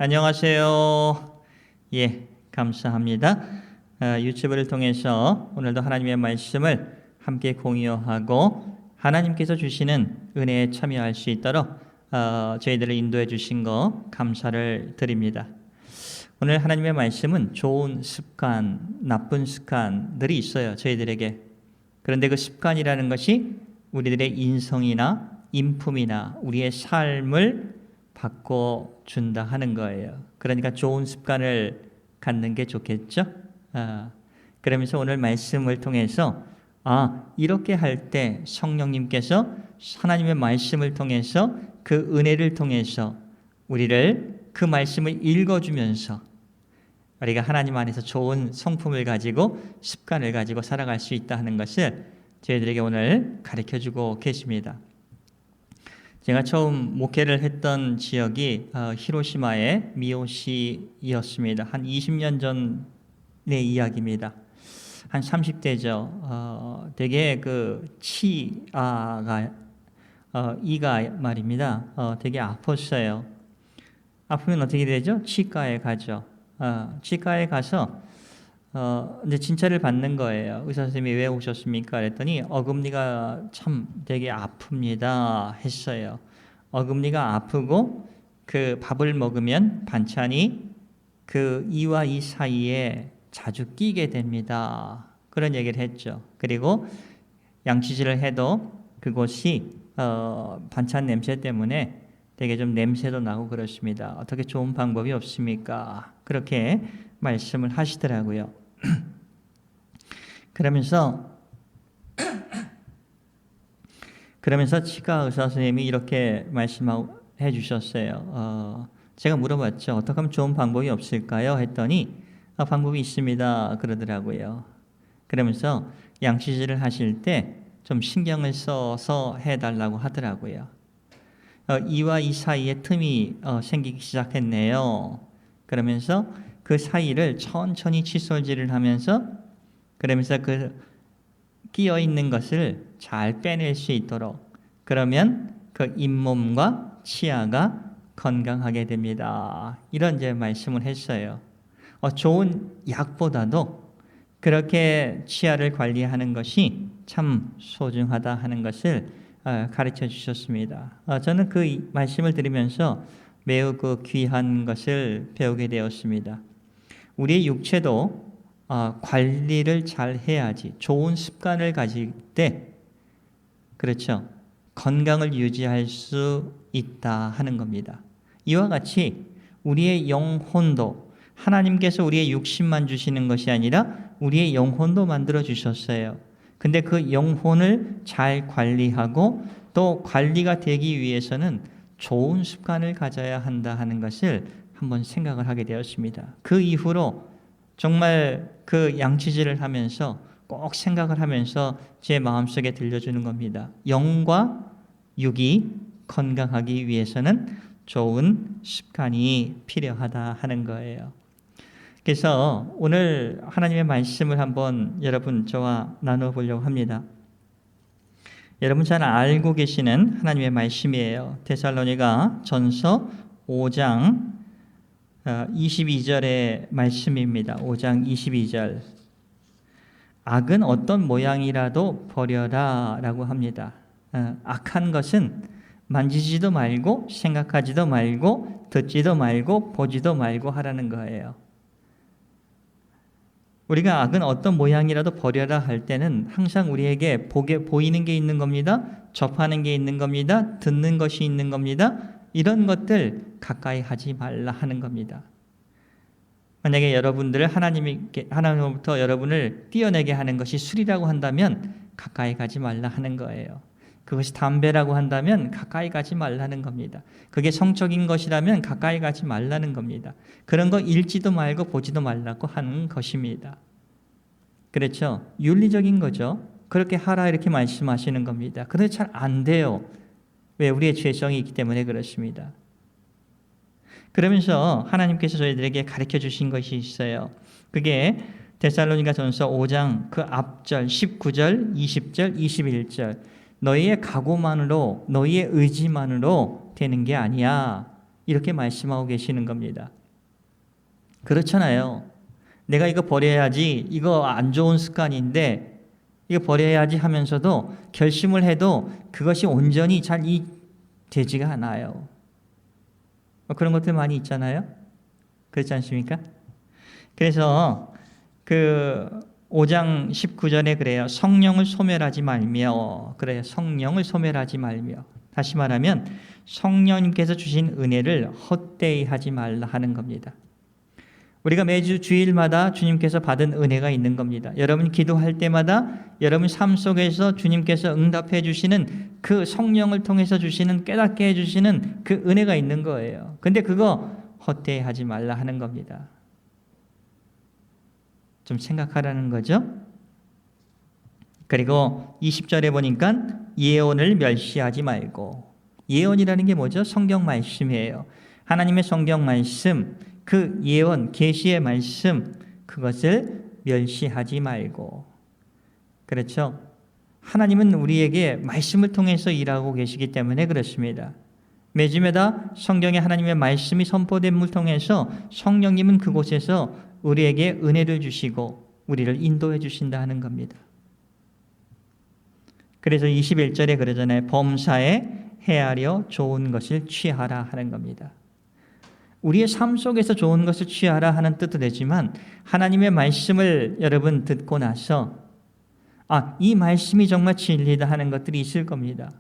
안녕하세요. 예, 감사합니다. 유튜브를 통해서 오늘도 하나님의 말씀을 함께 공유하고 하나님께서 주시는 은혜에 참여할 수 있도록 저희들을 인도해 주신 거 감사를 드립니다. 오늘 하나님의 말씀은 좋은 습관, 나쁜 습관들이 있어요, 저희들에게. 그런데 그 습관이라는 것이 우리들의 인성이나 인품이나 우리의 삶을 바꿔준다 하는 거예요. 그러니까 좋은 습관을 갖는 게 좋겠죠? 그러면서 오늘 말씀을 통해서 이렇게 할 때 성령님께서 하나님의 말씀을 통해서 그 은혜를 통해서 우리를 그 말씀을 읽어주면서 우리가 하나님 안에서 좋은 성품을 가지고 습관을 가지고 살아갈 수 있다 하는 것을 저희들에게 오늘 가르쳐주고 계십니다. 제가 처음 목회를 했던 지역이 히로시마의 미요시였습니다. 한 20년 전의 이야기입니다. 한 30대죠. 되게 치아가 이가 말입니다. 되게 아팠어요. 아프면 어떻게 되죠? 치과에 가죠. 치과에 가서 이제 진찰을 받는 거예요. 의사 선생님이 왜 오셨습니까? 그랬더니 어금니가 참 되게 아픕니다 했어요. 어금니가 아프고 그 밥을 먹으면 반찬이 그 이와 이 사이에 자주 끼게 됩니다. 그런 얘기를 했죠. 그리고 양치질을 해도 그곳이 반찬 냄새 때문에 되게 좀 냄새도 나고 그렇습니다. 어떻게 좋은 방법이 없습니까? 그렇게 말씀을 하시더라고요. 그러면서 치과 의사 선생님이 이렇게 말씀해 주셨어요. 제가 물어봤죠. 어떻게 하면 좋은 방법이 없을까요? 했더니 방법이 있습니다 그러더라고요. 그러면서 양치질을 하실 때 좀 신경을 써서 해달라고 하더라고요. 이와 이 사이에 틈이 생기기 시작했네요. 그러면서 그 사이를 천천히 칫솔질을 하면서 그러면서 그 끼어 있는 것을 잘 빼낼 수 있도록, 그러면 그 잇몸과 치아가 건강하게 됩니다. 이런 이제 말씀을 했어요. 좋은 약보다도 그렇게 치아를 관리하는 것이 참 소중하다 하는 것을 가르쳐 주셨습니다. 저는 그 말씀을 들으면서 매우 귀한 것을 배우게 되었습니다. 우리의 육체도 관리를 잘 해야지, 좋은 습관을 가질 때 그렇죠, 건강을 유지할 수 있다 하는 겁니다. 이와 같이 우리의 영혼도 하나님께서 우리의 육신만 주시는 것이 아니라 우리의 영혼도 만들어 주셨어요. 근데 그 영혼을 잘 관리하고 또 관리가 되기 위해서는 좋은 습관을 가져야 한다 하는 것을 한번 생각을 하게 되었습니다. 그 이후로 정말 그 양치질을 하면서 꼭 생각을 하면서 제 마음속에 들려주는 겁니다. 영과 육이 건강하기 위해서는 좋은 습관이 필요하다 하는 거예요. 그래서 오늘 하나님의 말씀을 한번 여러분 저와 나누어 보려고 합니다. 여러분 잘 알고 계시는 하나님의 말씀이에요. 데살로니가 전서 5장 22절의 말씀입니다. 5장 22절. 악은 어떤 모양이라도 버려라 라고 합니다. 악한 것은 만지지도 말고 생각하지도 말고 듣지도 말고 보지도 말고 하라는 거예요. 우리가 악은 어떤 모양이라도 버려라 할 때는 항상 우리에게 보이는 게 있는 겁니다. 접하는 게 있는 겁니다. 듣는 것이 있는 겁니다. 이런 것들 가까이 하지 말라 하는 겁니다. 만약에 여러분들을 하나님으로부터 여러분을 떼어내게 하는 것이 술이라고 한다면 가까이 가지 말라 하는 거예요. 그것이 담배라고 한다면 가까이 가지 말라는 겁니다. 그게 성적인 것이라면 가까이 가지 말라는 겁니다. 그런 거 읽지도 말고 보지도 말라고 하는 것입니다. 그렇죠? 윤리적인 거죠. 그렇게 하라 이렇게 말씀하시는 겁니다. 그런데 잘 안 돼요. 왜? 우리의 죄성이 있기 때문에 그렇습니다. 그러면서 하나님께서 저희들에게 가르쳐 주신 것이 있어요. 그게 데살로니가 전서 5장 그 앞절 19절, 20절, 21절. 너희의 각오만으로, 너희의 의지만으로 되는 게 아니야. 이렇게 말씀하고 계시는 겁니다. 그렇잖아요. 내가 이거 버려야지, 이거 안 좋은 습관인데 이거 버려야지 하면서도 결심을 해도 그것이 온전히 잘 되지가 않아요. 그런 것들 많이 있잖아요. 그렇지 않습니까? 그래서 그 5장 19절에 그래요. 성령을 소멸하지 말며, 그래요. 성령을 소멸하지 말며. 다시 말하면 성령님께서 주신 은혜를 헛되이 하지 말라 하는 겁니다. 우리가 매주 주일마다 주님께서 받은 은혜가 있는 겁니다. 여러분 기도할 때마다 여러분 삶 속에서 주님께서 응답해 주시는 그 성령을 통해서 주시는, 깨닫게 해주시는 그 은혜가 있는 거예요. 근데 그거 헛되이 하지 말라 하는 겁니다. 좀 생각하라는 거죠. 그리고 20절에 보니까 예언을 멸시하지 말고, 예언이라는 게 뭐죠? 성경 말씀이에요. 하나님의 성경 말씀, 그 예언, 계시의 말씀, 그것을 멸시하지 말고. 그렇죠? 하나님은 우리에게 말씀을 통해서 일하고 계시기 때문에 그렇습니다. 매주마다 성경에 하나님의 말씀이 선포됨을 통해서 성령님은 그곳에서 우리에게 은혜를 주시고 우리를 인도해 주신다 하는 겁니다. 그래서 21절에 그러잖아요. 범사에 헤아려 좋은 것을 취하라 하는 겁니다. 우리의 삶 속에서 좋은 것을 취하라 하는 뜻도 되지만 하나님의 말씀을 여러분 듣고 나서 이 말씀이 정말 진리다 하는 것들이 있을 겁니다.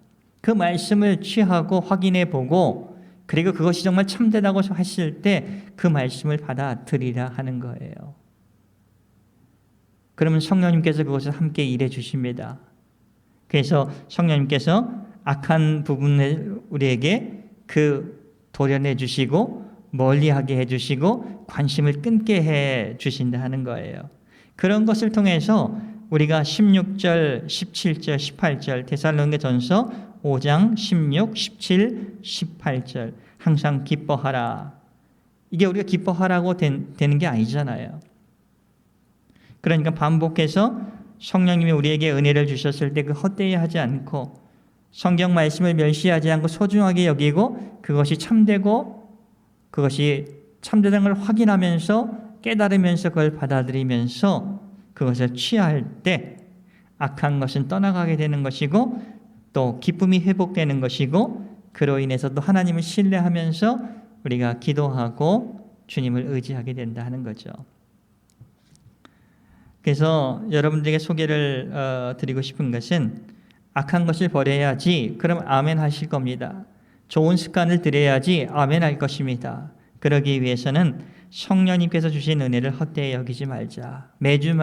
그 말씀을 취하고 확인해 보고 그리고 그것이 정말 참되다고 하실 때 그 말씀을 받아들이라 하는 거예요. 그러면 성령님께서 그것을 함께 일해 주십니다. 그래서 성령님께서 악한 부분을 우리에게 도려내 주시고 멀리하게 해주시고 관심을 끊게 해주신다 하는 거예요. 그런 것을 통해서 우리가 16절, 17절, 18절 데살로니가전서 5장 16, 17, 18절 항상 기뻐하라. 이게 우리가 기뻐하라고 되는 게 아니잖아요. 그러니까 반복해서 성령님이 우리에게 은혜를 주셨을 때 그 헛되이 하지 않고 성경 말씀을 멸시하지 않고 소중하게 여기고 그것이 참되고 그것이 참되다는 걸 확인하면서 깨달으면서 그걸 받아들이면서 그것을 취할 때 악한 것은 떠나가게 되는 것이고 또 기쁨이 회복되는 것이고 그로 인해서 또 하나님을 신뢰하면서 우리가 기도하고 주님을 의지하게 된다 하는 거죠. 그래서 여러분들에게 소개를 드리고 싶은 것은 악한 것을 버려야지 그럼 아멘 하실 겁니다. 좋은 습관을 들여야지 아멘 할 것입니다. 그러기 위해서는 성령님께서 주신 은혜를 헛되이 여기지 말자. 매주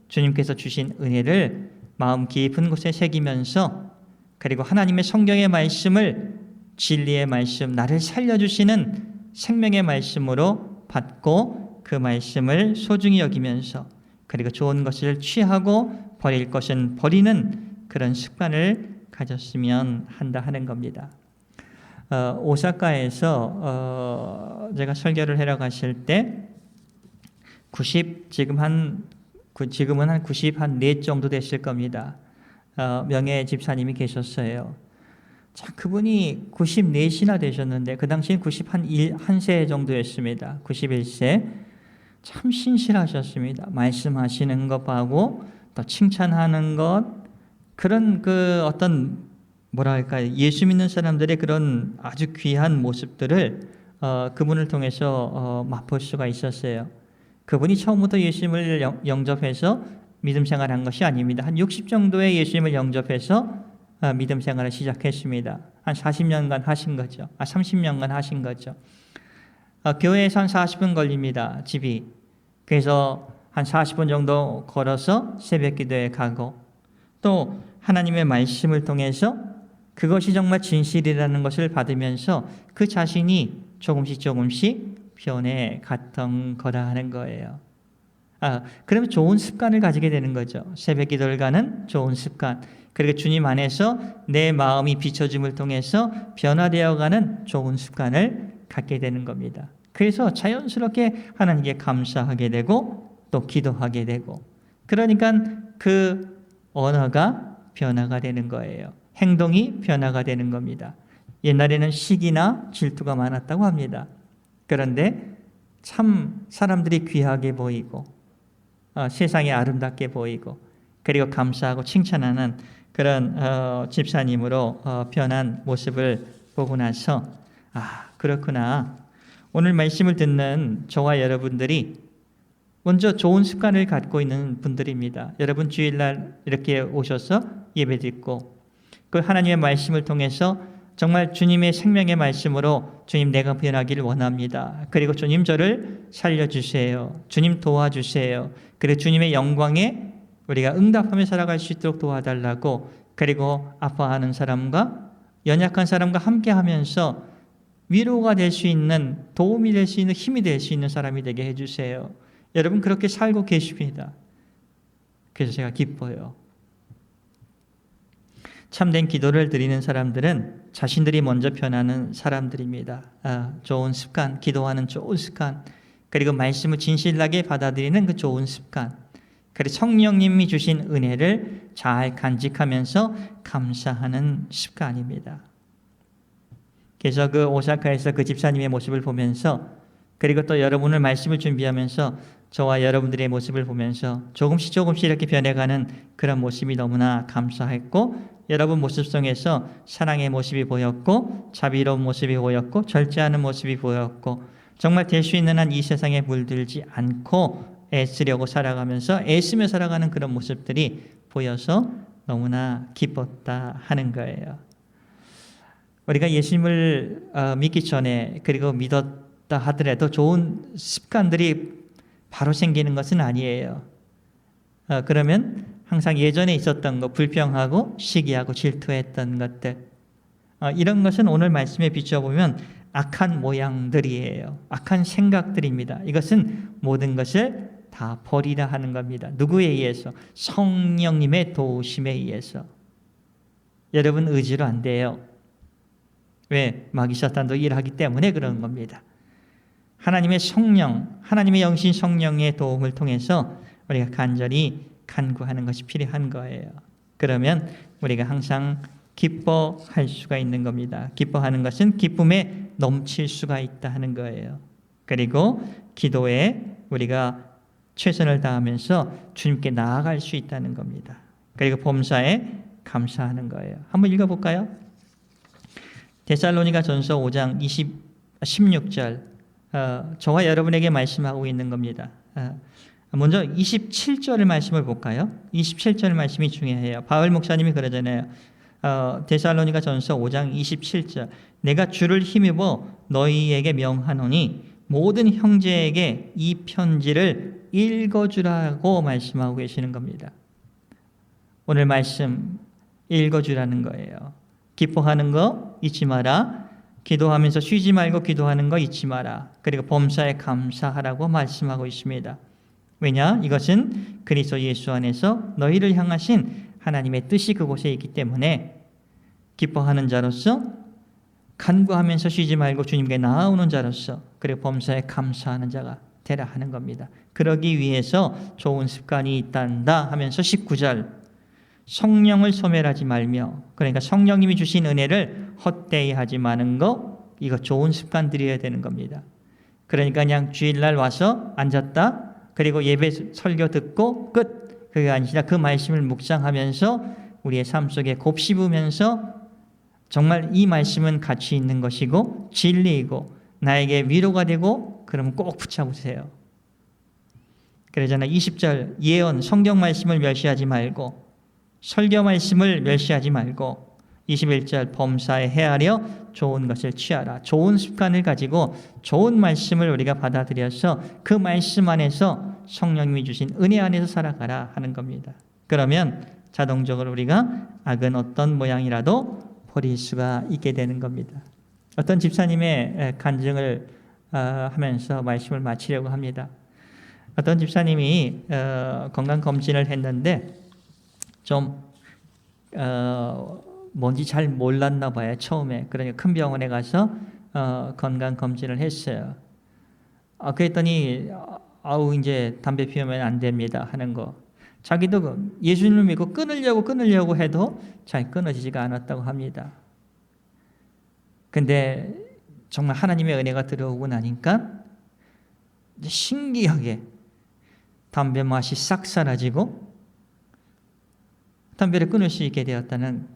주님께서 주신 은혜를 마음 깊은 곳에 새기면서 그리고 하나님의 성경의 말씀을 진리의 말씀, 나를 살려주시는 생명의 말씀으로 받고 그 말씀을 소중히 여기면서 그리고 좋은 것을 취하고 버릴 것은 버리는 그런 습관을 가졌으면 한다 하는 겁니다. 오사카에서 제가 설교를 하러 갔을 때 지금은 한 94 정도 됐을 겁니다. 명예 집사님이 계셨어요. 자, 그분이 94시나 되셨는데 그 당시엔 91세 정도였습니다. 91세. 참 신실하셨습니다. 말씀하시는 것 보고 또 칭찬하는 것 그런 예수 믿는 사람들의 그런 아주 귀한 모습들을 그분을 통해서 맛볼 수가 있었어요. 그분이 처음부터 예수님을 영접해서 믿음 생활한 것이 아닙니다. 한 60 정도의 예수님을 영접해서 믿음 생활을 시작했습니다. 한 40년간 하신 거죠. 30년간 하신 거죠. 교회에서 한 40분 걸립니다. 집이. 그래서 한 40분 정도 걸어서 새벽 기도에 가고 또 하나님의 말씀을 통해서 그것이 정말 진실이라는 것을 받으면서 그 자신이 조금씩 변해 갔던 거라 하는 거예요. 그러면 좋은 습관을 가지게 되는 거죠. 새벽 기도를 가는 좋은 습관. 그리고 주님 안에서 내 마음이 비춰짐을 통해서 변화되어가는 좋은 습관을 갖게 되는 겁니다. 그래서 자연스럽게 하나님께 감사하게 되고 또 기도하게 되고 그러니까 그 언어가 변화가 되는 거예요. 행동이 변화가 되는 겁니다. 옛날에는 시기나 질투가 많았다고 합니다. 그런데 참 사람들이 귀하게 보이고 세상에 아름답게 보이고 그리고 감사하고 칭찬하는 그런 집사님으로 변한 모습을 보고 나서 그렇구나. 오늘 말씀을 듣는 저와 여러분들이 먼저 좋은 습관을 갖고 있는 분들입니다. 여러분 주일날 이렇게 오셔서 예배 드리고 그 하나님의 말씀을 통해서 정말 주님의 생명의 말씀으로 주님 내가 변하기를 원합니다. 그리고 주님 저를 살려주세요. 주님 도와주세요. 그리고 주님의 영광에 우리가 응답하며 살아갈 수 있도록 도와달라고 그리고 아파하는 사람과 연약한 사람과 함께하면서 위로가 될 수 있는 도움이 될 수 있는 힘이 될 수 있는 사람이 되게 해주세요. 여러분 그렇게 살고 계십니다. 그래서 제가 기뻐요. 참된 기도를 드리는 사람들은 자신들이 먼저 변하는 사람들입니다. 좋은 습관, 기도하는 좋은 습관, 그리고 말씀을 진실하게 받아들이는 그 좋은 습관, 그리고 성령님이 주신 은혜를 잘 간직하면서 감사하는 습관입니다. 그래서 그 오사카에서 그 집사님의 모습을 보면서 그리고 또 여러분을 말씀을 준비하면서 저와 여러분들의 모습을 보면서 조금씩 이렇게 변해가는 그런 모습이 너무나 감사했고 여러분 모습 속에서 사랑의 모습이 보였고 자비로운 모습이 보였고 절제하는 모습이 보였고 정말 될 수 있는 한 이 세상에 물들지 않고 애쓰려고 살아가면서 애쓰며 살아가는 그런 모습들이 보여서 너무나 기뻤다 하는 거예요. 우리가 예수님을 믿기 전에 그리고 믿었다 하더라도 좋은 습관들이 바로 생기는 것은 아니에요. 그러면 항상 예전에 있었던 것, 불평하고 시기하고 질투했던 것들, 이런 것은 오늘 말씀에 비춰보면 악한 모양들이에요. 악한 생각들입니다. 이것은 모든 것을 다 버리라 하는 겁니다. 누구에 의해서? 성령님의 도우심에 의해서. 여러분 의지로 안 돼요. 왜? 마귀 사탄도 일하기 때문에 그런 겁니다. 하나님의 성령, 하나님의 영신 성령의 도움을 통해서 우리가 간절히 간구하는 것이 필요한 거예요. 그러면 우리가 항상 기뻐할 수가 있는 겁니다. 기뻐하는 것은 기쁨에 넘칠 수가 있다 하는 거예요. 그리고 기도에 우리가 최선을 다하면서 주님께 나아갈 수 있다는 겁니다. 그리고 범사에 감사하는 거예요. 한번 읽어볼까요? 데살로니가 전서 5장 16절 저와 여러분에게 말씀하고 있는 겁니다. 먼저 27절의 말씀을 볼까요? 27절 말씀이 중요해요. 바울 목사님이 그러잖아요. 데살로니가 전서 5장 27절 내가 주를 힘입어 너희에게 명하노니 모든 형제에게 이 편지를 읽어주라고 말씀하고 계시는 겁니다. 오늘 말씀 읽어주라는 거예요. 기뻐하는 거 잊지 마라. 기도하면서 쉬지 말고 기도하는 거 잊지 마라. 그리고 범사에 감사하라고 말씀하고 있습니다. 왜냐? 이것은 그리스도 예수 안에서 너희를 향하신 하나님의 뜻이 그곳에 있기 때문에 기뻐하는 자로서 간구하면서 쉬지 말고 주님께 나아오는 자로서 그리고 범사에 감사하는 자가 되라 하는 겁니다. 그러기 위해서 좋은 습관이 있단다 하면서 19절 성령을 소멸하지 말며 그러니까 성령님이 주신 은혜를 헛되이 하지 마는 거 이거 좋은 습관 들여야 되는 겁니다. 그러니까 그냥 주일날 와서 앉았다 그리고 예배 설교 듣고 끝 그게 아니라 그 말씀을 묵상하면서 우리의 삶 속에 곱씹으면서 정말 이 말씀은 가치 있는 것이고 진리이고 나에게 위로가 되고 그러면 꼭 붙잡으세요. 그러잖아요. 20절 예언 성경 말씀을 멸시하지 말고 설교 말씀을 멸시하지 말고 21절 범사에 헤아려 좋은 것을 취하라. 좋은 습관을 가지고 좋은 말씀을 우리가 받아들여서 그 말씀 안에서 성령님이 주신 은혜 안에서 살아가라 하는 겁니다. 그러면 자동적으로 우리가 악은 어떤 모양이라도 버릴 수가 있게 되는 겁니다. 어떤 집사님의 간증을 하면서 말씀을 마치려고 합니다. 어떤 집사님이 건강검진을 했는데 좀 뭔지 잘 몰랐나 봐요. 처음에. 그러니까 큰 병원에 가서 건강검진을 했어요. 그랬더니 이제 담배 피우면 안 됩니다 하는 거. 자기도 예수님을 믿고 끊으려고 해도 잘 끊어지지가 않았다고 합니다. 근데 정말 하나님의 은혜가 들어오고 나니까 신기하게 담배 맛이 싹 사라지고 담배를 끊을 수 있게 되었다는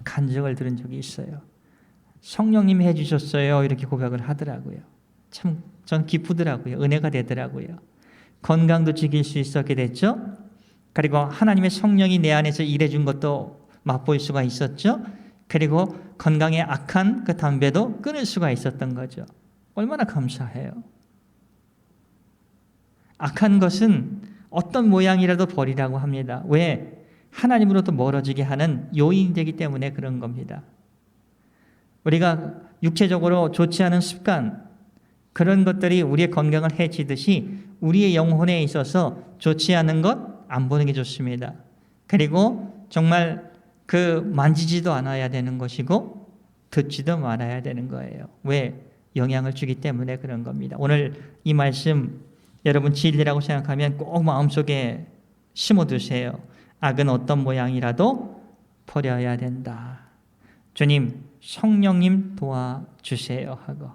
간증을 들은 적이 있어요. 성령님이 해주셨어요. 이렇게 고백을 하더라고요. 참 전 기쁘더라고요. 은혜가 되더라고요. 건강도 지킬 수 있었게 됐죠. 그리고 하나님의 성령이 내 안에서 일해준 것도 맛볼 수가 있었죠. 그리고 건강에 악한 그 담배도 끊을 수가 있었던 거죠. 얼마나 감사해요. 악한 것은 어떤 모양이라도 버리라고 합니다. 왜? 하나님으로부터 멀어지게 하는 요인이기 때문에 그런 겁니다. 우리가 육체적으로 좋지 않은 습관, 그런 것들이 우리의 건강을 해치듯이 우리의 영혼에 있어서 좋지 않은 것 안 보는 게 좋습니다. 그리고 정말 그 만지지도 않아야 되는 것이고 듣지도 말아야 되는 거예요. 왜? 영향을 주기 때문에 그런 겁니다. 오늘 이 말씀 여러분 진리라고 생각하면 꼭 마음속에 심어두세요. 악은 어떤 모양이라도 버려야 된다. 주님, 성령님 도와주세요 하고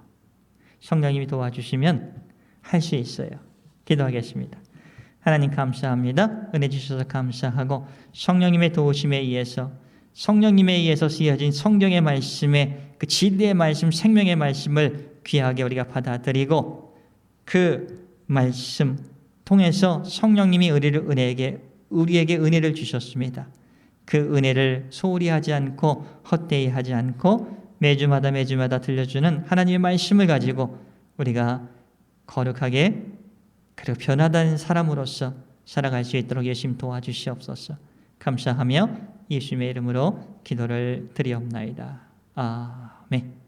성령님이 도와주시면 할 수 있어요. 기도하겠습니다. 하나님 감사합니다. 은혜 주셔서 감사하고 성령님의 도우심에 의해서 성령님에 의해서 쓰여진 성경의 말씀에 그 진리의 말씀, 생명의 말씀을 귀하게 우리가 받아들이고 그 말씀 통해서 성령님이 우리에게 은혜를 주셨습니다. 그 은혜를 소홀히 하지 않고 헛되이 하지 않고 매주마다 들려주는 하나님의 말씀을 가지고 우리가 거룩하게 그리고 변화된 사람으로서 살아갈 수 있도록 예수님 도와주시옵소서. 감사하며 예수님의 이름으로 기도를 드리옵나이다. 아멘.